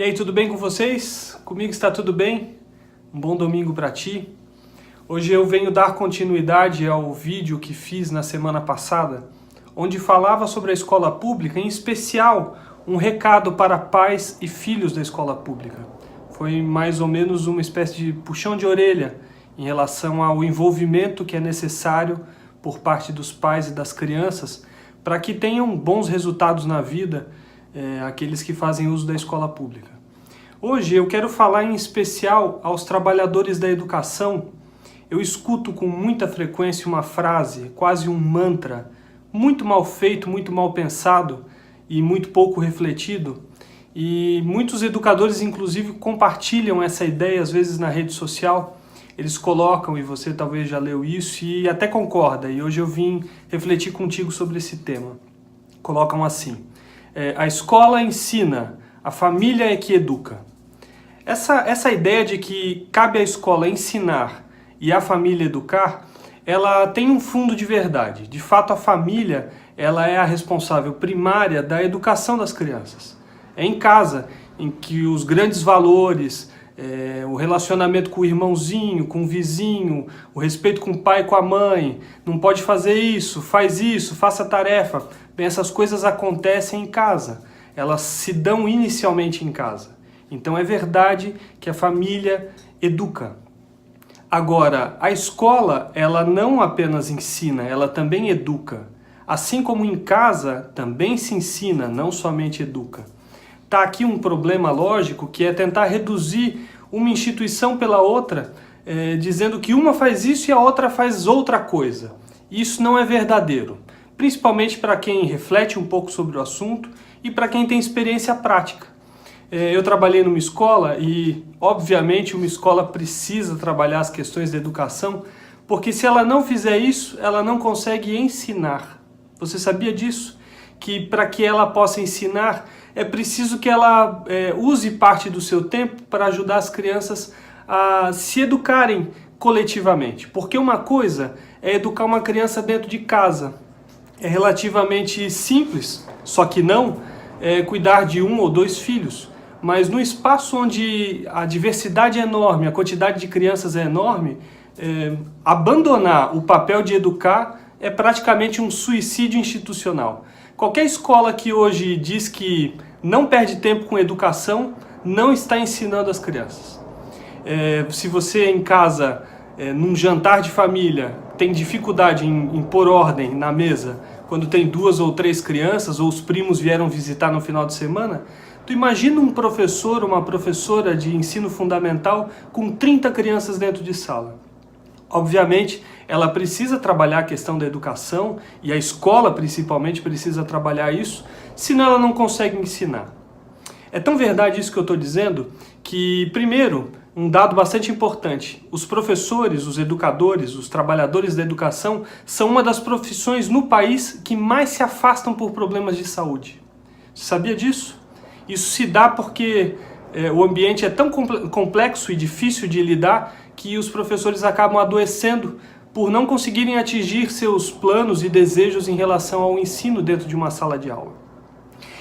aí, tudo bem com vocês? Comigo está tudo bem? Um bom domingo para ti. Hoje eu venho dar continuidade ao vídeo que fiz na semana passada, onde falava sobre a escola pública, em especial um recado para pais e filhos da escola pública. Foi mais ou menos uma espécie de puxão de orelha em relação ao envolvimento que é necessário por parte dos pais e das crianças para que tenham bons resultados na vida, aqueles que fazem uso da escola pública. Hoje eu quero falar em especial aos trabalhadores da educação. Eu escuto com muita frequência uma frase, quase um mantra, muito mal feito, muito mal pensado e muito pouco refletido. E muitos educadores, inclusive, compartilham essa ideia, às vezes na rede social. Eles colocam, e você talvez já leu isso, e até concorda. E hoje eu vim refletir contigo sobre esse tema. Colocam assim: a escola ensina, a família é que educa. Essa ideia de que cabe à escola ensinar e à família educar, ela tem um fundo de verdade. De fato, a família ela é a responsável primária da educação das crianças. É em casa em que os grandes valores, o relacionamento com o irmãozinho, com o vizinho, o respeito com o pai e com a mãe, não pode fazer isso, faça a tarefa. Bem, essas coisas acontecem em casa, elas se dão inicialmente em casa. Então é verdade que a família educa. Agora, a escola, ela não apenas ensina, ela também educa. Assim como em casa, também se ensina, não somente educa. Está aqui um problema lógico que é tentar reduzir uma instituição pela outra, dizendo que uma faz isso e a outra faz outra coisa. Isso não é verdadeiro, principalmente para quem reflete um pouco sobre o assunto e para quem tem experiência prática. Eu trabalhei numa escola e, obviamente, uma escola precisa trabalhar as questões da educação, porque se ela não fizer isso, ela não consegue ensinar. Você sabia disso? Que para que ela possa ensinar, é preciso que ela use parte do seu tempo para ajudar as crianças a se educarem coletivamente. Porque uma coisa é educar uma criança dentro de casa. É relativamente simples, só que não cuidar de um ou dois filhos. Mas no espaço onde a diversidade é enorme, a quantidade de crianças é enorme, abandonar o papel de educar é praticamente um suicídio institucional. Qualquer escola que hoje diz que não perde tempo com educação, não está ensinando as crianças. Se você em casa, num jantar de família, tem dificuldade em pôr ordem na mesa, quando tem 2 ou 3 crianças, ou os primos vieram visitar no final de semana, tu imagina um professor, uma professora de ensino fundamental com 30 crianças dentro de sala. Obviamente, ela precisa trabalhar a questão da educação, e a escola principalmente precisa trabalhar isso, senão ela não consegue ensinar. É tão verdade isso que eu estou dizendo, que, primeiro, um dado bastante importante: os professores, os educadores, os trabalhadores da educação são uma das profissões no país que mais se afastam por problemas de saúde. Você sabia disso? Isso se dá porque o ambiente é tão complexo e difícil de lidar que os professores acabam adoecendo por não conseguirem atingir seus planos e desejos em relação ao ensino dentro de uma sala de aula.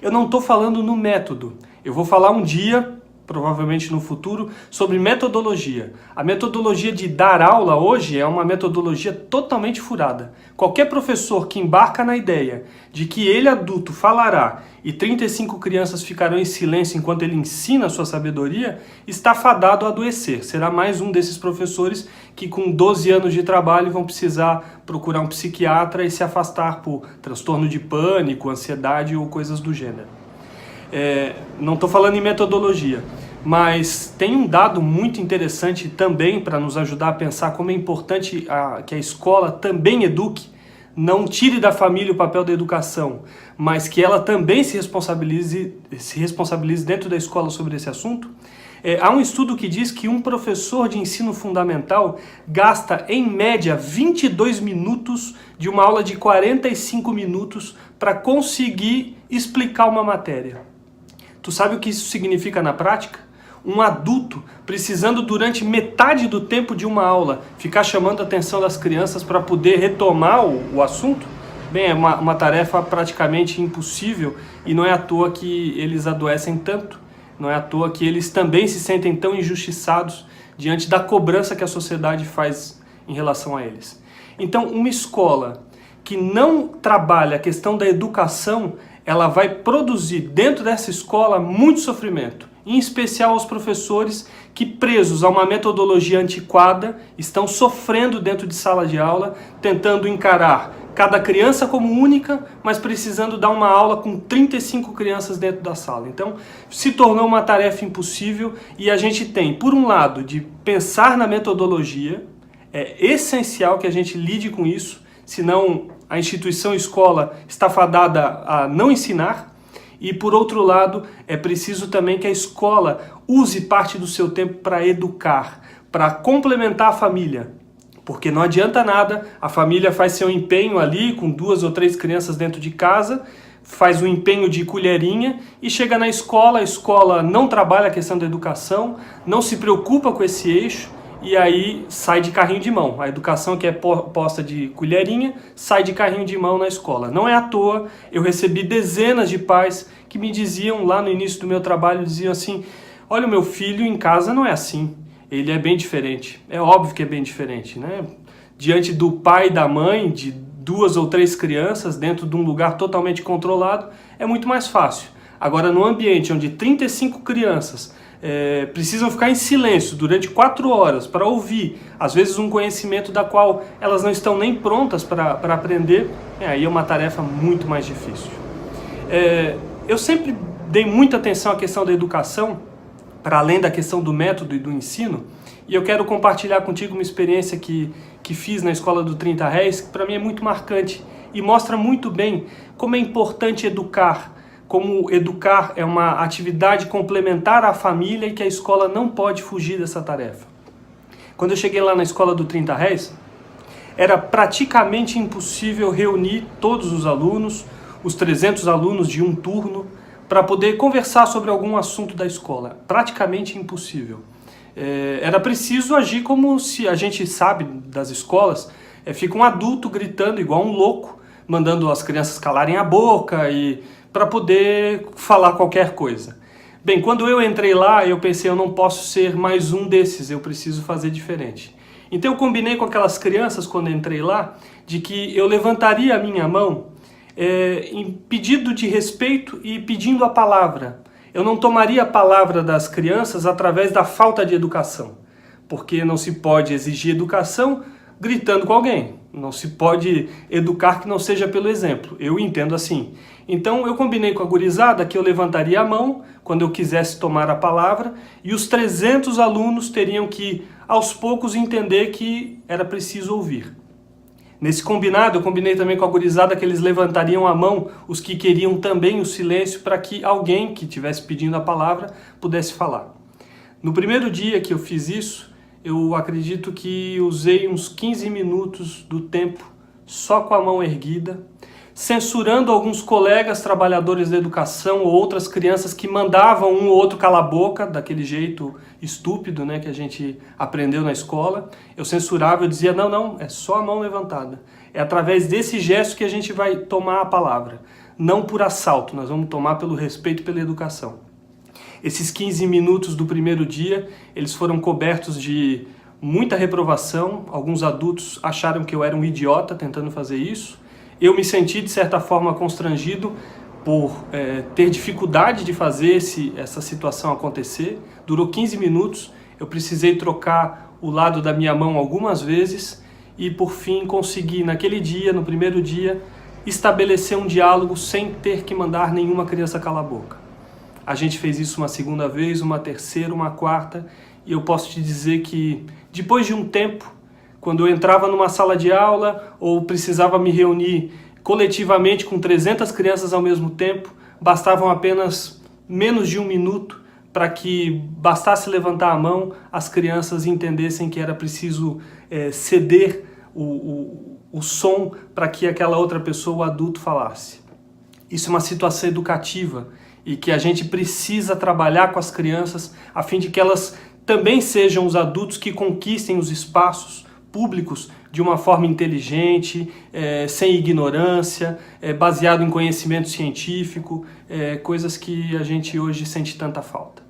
Eu não estou falando no método. Eu vou falar um dia, provavelmente no futuro, sobre metodologia. A metodologia de dar aula hoje é uma metodologia totalmente furada. Qualquer professor que embarca na ideia de que ele, adulto, falará e 35 crianças ficarão em silêncio enquanto ele ensina a sua sabedoria, está fadado a adoecer. Será mais um desses professores que com 12 anos de trabalho vão precisar procurar um psiquiatra e se afastar por transtorno de pânico, ansiedade ou coisas do gênero. Não estou falando em metodologia, mas tem um dado muito interessante também para nos ajudar a pensar como é importante que a escola também eduque. Não tire da família o papel da educação, mas que ela também se responsabilize dentro da escola sobre esse assunto. Há um estudo que diz que um professor de ensino fundamental gasta, em média, 22 minutos de uma aula de 45 minutos para conseguir explicar uma matéria. Tu sabe o que isso significa na prática? Um adulto precisando durante metade do tempo de uma aula ficar chamando a atenção das crianças para poder retomar o assunto? Bem, é uma tarefa praticamente impossível e não é à toa que eles adoecem tanto. Não é à toa que eles também se sentem tão injustiçados diante da cobrança que a sociedade faz em relação a eles. Então, uma escola que não trabalha a questão da educação, ela vai produzir dentro dessa escola muito sofrimento, em especial aos professores que, presos a uma metodologia antiquada, estão sofrendo dentro de sala de aula, tentando encarar cada criança como única, mas precisando dar uma aula com 35 crianças dentro da sala. Então, se tornou uma tarefa impossível e a gente tem, por um lado, de pensar na metodologia. É essencial que a gente lide com isso, senão a instituição escola está fadada a não ensinar. E, por outro lado, é preciso também que a escola use parte do seu tempo para educar, para complementar a família. Porque não adianta nada, a família faz seu empenho ali com 2 ou 3 crianças dentro de casa, faz um empenho de colherinha e chega na escola, a escola não trabalha a questão da educação, não se preocupa com esse eixo e aí sai de carrinho de mão. A educação que é posta de colherinha sai de carrinho de mão na escola. Não é à toa, eu recebi dezenas de pais que me diziam lá no início do meu trabalho, diziam assim: olha, o meu filho em casa não é assim. Ele é bem diferente. É óbvio que é bem diferente, né? Diante do pai e da mãe, de 2 ou 3 crianças, dentro de um lugar totalmente controlado, é muito mais fácil. Agora, num ambiente onde 35 crianças precisam ficar em silêncio durante 4 horas para ouvir, às vezes, um conhecimento da qual elas não estão nem prontas para aprender, aí é uma tarefa muito mais difícil. Eu sempre dei muita atenção à questão da educação, para além da questão do método e do ensino, e eu quero compartilhar contigo uma experiência que fiz na escola do 30 Réis, que para mim é muito marcante e mostra muito bem como é importante educar, como educar é uma atividade complementar à família e que a escola não pode fugir dessa tarefa. Quando eu cheguei lá na escola do 30 Réis, era praticamente impossível reunir todos os alunos, os 300 alunos de um turno, para poder conversar sobre algum assunto da escola. Praticamente impossível. Era preciso agir como se a gente sabe das escolas, fica um adulto gritando igual um louco, mandando as crianças calarem a boca e para poder falar qualquer coisa. Bem, quando eu entrei lá, eu pensei, eu não posso ser mais um desses, eu preciso fazer diferente. Então eu combinei com aquelas crianças, quando entrei lá, de que eu levantaria a minha mão em pedido de respeito e pedindo a palavra. Eu não tomaria a palavra das crianças através da falta de educação, porque não se pode exigir educação gritando com alguém. Não se pode educar que não seja pelo exemplo. Eu entendo assim. Então eu combinei com a gurizada que eu levantaria a mão quando eu quisesse tomar a palavra e os 300 alunos teriam que, aos poucos, entender que era preciso ouvir. Nesse combinado, eu combinei também com a gurizada que eles levantariam a mão, os que queriam também o silêncio, para que alguém que estivesse pedindo a palavra pudesse falar. No primeiro dia que eu fiz isso, eu acredito que usei uns 15 minutos do tempo só com a mão erguida, censurando alguns colegas trabalhadores da educação ou outras crianças que mandavam um ou outro calar a boca, daquele jeito estúpido, né, que a gente aprendeu na escola. Eu censurava, eu dizia, não, é só a mão levantada. É através desse gesto que a gente vai tomar a palavra. Não por assalto, nós vamos tomar pelo respeito e pela educação. Esses 15 minutos do primeiro dia, eles foram cobertos de muita reprovação. Alguns adultos acharam que eu era um idiota tentando fazer isso. Eu me senti, de certa forma, constrangido por ter dificuldade de fazer essa situação acontecer. Durou 15 minutos, eu precisei trocar o lado da minha mão algumas vezes e, por fim, consegui, naquele dia, no primeiro dia, estabelecer um diálogo sem ter que mandar nenhuma criança calar a boca. A gente fez isso uma segunda vez, uma terceira, uma quarta, e eu posso te dizer que, depois de um tempo, quando eu entrava numa sala de aula ou precisava me reunir coletivamente com 300 crianças ao mesmo tempo, bastavam apenas menos de 1 minuto para que bastasse levantar a mão, as crianças entendessem que era preciso ceder o som para que aquela outra pessoa, o adulto, falasse. Isso é uma situação educativa e que a gente precisa trabalhar com as crianças a fim de que elas também sejam os adultos que conquistem os espaços públicos de uma forma inteligente, sem ignorância, baseado em conhecimento científico, coisas que a gente hoje sente tanta falta.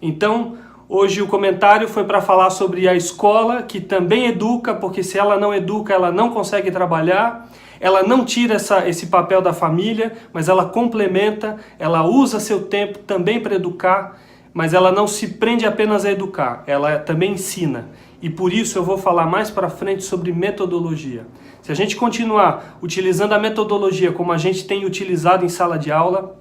Então, hoje o comentário foi para falar sobre a escola, que também educa, porque se ela não educa, ela não consegue trabalhar, ela não tira esse papel da família, mas ela complementa, ela usa seu tempo também para educar, mas ela não se prende apenas a educar, ela também ensina. E por isso eu vou falar mais para frente sobre metodologia. Se a gente continuar utilizando a metodologia como a gente tem utilizado em sala de aula,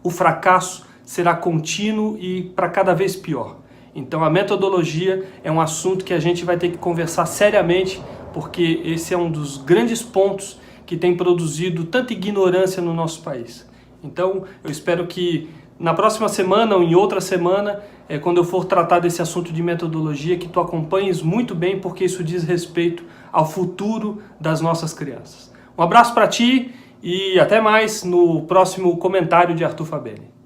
o fracasso será contínuo e para cada vez pior. Então a metodologia é um assunto que a gente vai ter que conversar seriamente, porque esse é um dos grandes pontos que tem produzido tanta ignorância no nosso país. Então eu espero que na próxima semana ou em outra semana, quando eu for tratar desse assunto de metodologia, que tu acompanhes muito bem, porque isso diz respeito ao futuro das nossas crianças. Um abraço para ti e até mais no próximo comentário de Arthur Fabeli.